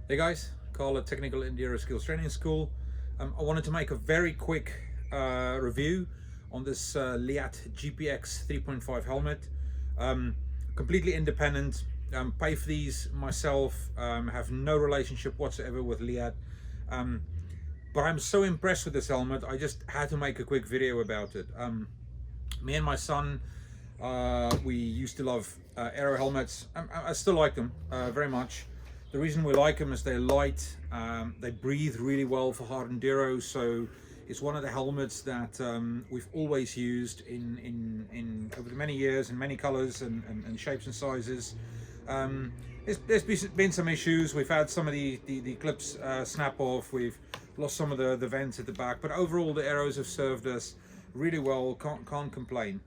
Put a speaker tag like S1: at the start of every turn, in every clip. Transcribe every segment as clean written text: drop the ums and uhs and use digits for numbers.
S1: Hey guys, Carl at Technical Enduro Skills Training School. I wanted to make a very quick review on this Leatt GPX 3.5 helmet. Um, Completely independent, pay for these myself, have no relationship whatsoever with Leatt. Um, but I'm so impressed with this helmet, I just had to make a quick video about it. Me and my son, we used to love Airoh helmets. I still like them very much. The reason we like them is they're light, they breathe really well for hard enduro, so it's one of the helmets that we've always used in over the many years in many colors and shapes and sizes. There's been some issues. We've had some of the clips snap off. We've lost some of the vents at the back, but overall the Airohs have served us really well. Can't complain.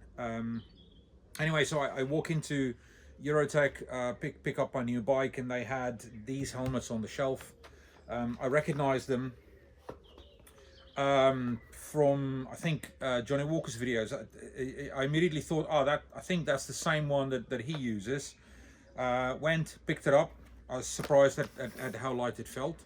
S1: Anyway, so I walk into Eurotech, pick up my new bike, and they had these helmets on the shelf. I recognized them from, I think, Johnny Walker's videos. I immediately thought, oh, I think that's the same one that he uses. Went, picked it up. I was surprised at how light it felt.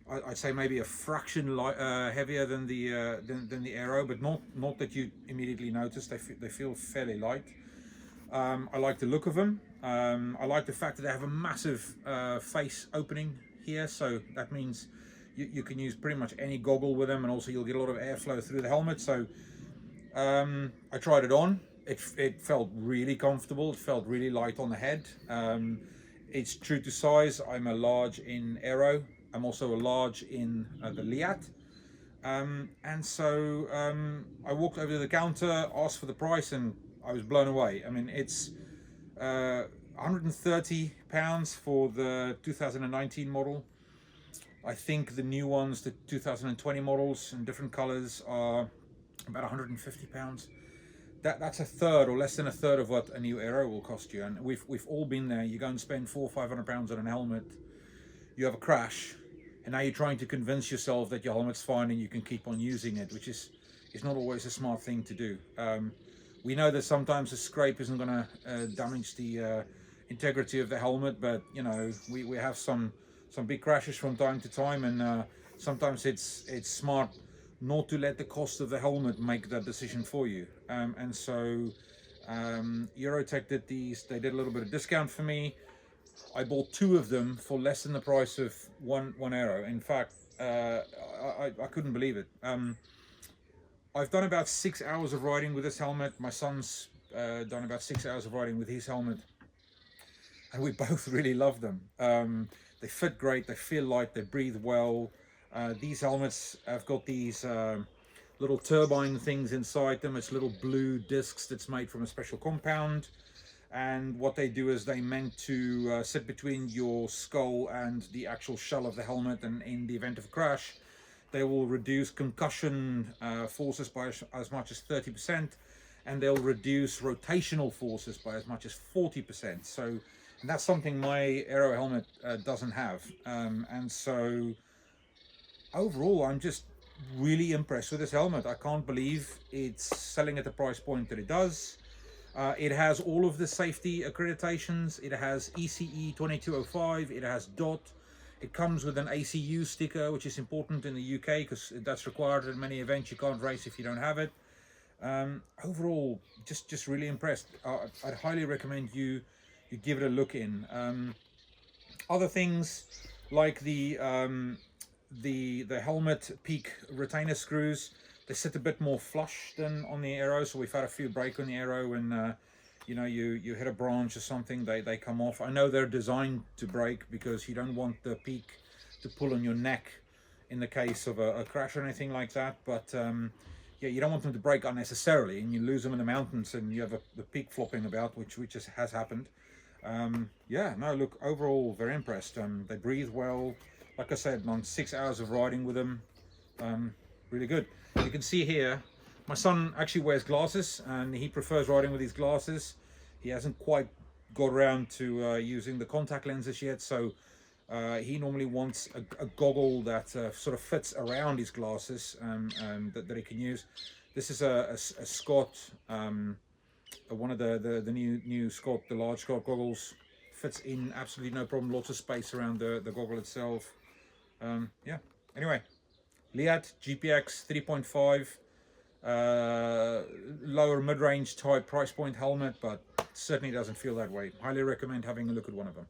S1: I'd say maybe a fraction heavier than the Airoh, but not that you immediately notice. They feel fairly light. I like the look of them. I like the fact that they have a massive face opening here, so that means you can use pretty much any goggle with them, and also you'll get a lot of airflow through the helmet. So I tried it on. It felt really comfortable. It felt really light on the head. It's true to size. I'm a large in Airoh. I'm also a large in the Leatt. And so I walked over to the counter, asked for the price, and I was blown away. I mean, it's £130 for the 2019 model. I think the new ones, the 2020 models in different colors, are about £150. That's a third or less than a third of what a new Airoh will cost you. And we've all been there. You go and spend £400 or £500 on a helmet, you have a crash, and now you're trying to convince yourself that your helmet's fine and you can keep on using it, which is not always a smart thing to do. We know that sometimes a scrape isn't going to damage the integrity of the helmet, but you know, we have some big crashes from time to time, and sometimes it's smart not to let the cost of the helmet make that decision for you. And so Eurotech did these. They did a little bit of discount for me. I bought two of them for less than the price of one Airoh. In fact, I couldn't believe it. I've done about 6 hours of riding with this helmet. My son's done about 6 hours of riding with his helmet, and we both really love them. They fit great, they feel light, they breathe well. These helmets have got these little turbine things inside them. It's little blue discs that's made from a special compound, and what they do is they meant to sit between your skull and the actual shell of the helmet, and in the event of a crash, they will reduce concussion forces by as much as 30%, and they'll reduce rotational forces by as much as 40%. So, and that's something my Airoh helmet doesn't have. And so overall, I'm just really impressed with this helmet. I can't believe it's selling at the price point that it does. It has all of the safety accreditations. It has ECE 2205, it has DOT. It comes with an ACU sticker, which is important in the UK because that's required at many events. You can't race if you don't have it. Overall, just really impressed. I'd highly recommend you give it a look in. Other things like the helmet peak retainer screws, they sit a bit more flush than on the Airoh. So we've had a few break on the Airoh when you know, you hit a branch or something, they come off. I know they're designed to break because you don't want the peak to pull on your neck in the case of a crash or anything like that. But yeah, you don't want them to break unnecessarily, and you lose them in the mountains and you have the peak flopping about, which has happened. Yeah, no, look, overall very impressed. They breathe well. Like I said, on 6 hours of riding with them, really good. You can see here, my son actually wears glasses and he prefers riding with his glasses. He hasn't quite got around to using the contact lenses yet, so he normally wants a goggle that sort of fits around his glasses and that he can use. This is a Scott, one of the new Scott, the large Scott goggles. fits in absolutely no problem. Lots of space around the goggle itself. Yeah, anyway, Leatt GPX 3.5, lower mid-range type price point helmet, but certainly doesn't feel that way. Highly recommend having a look at one of them.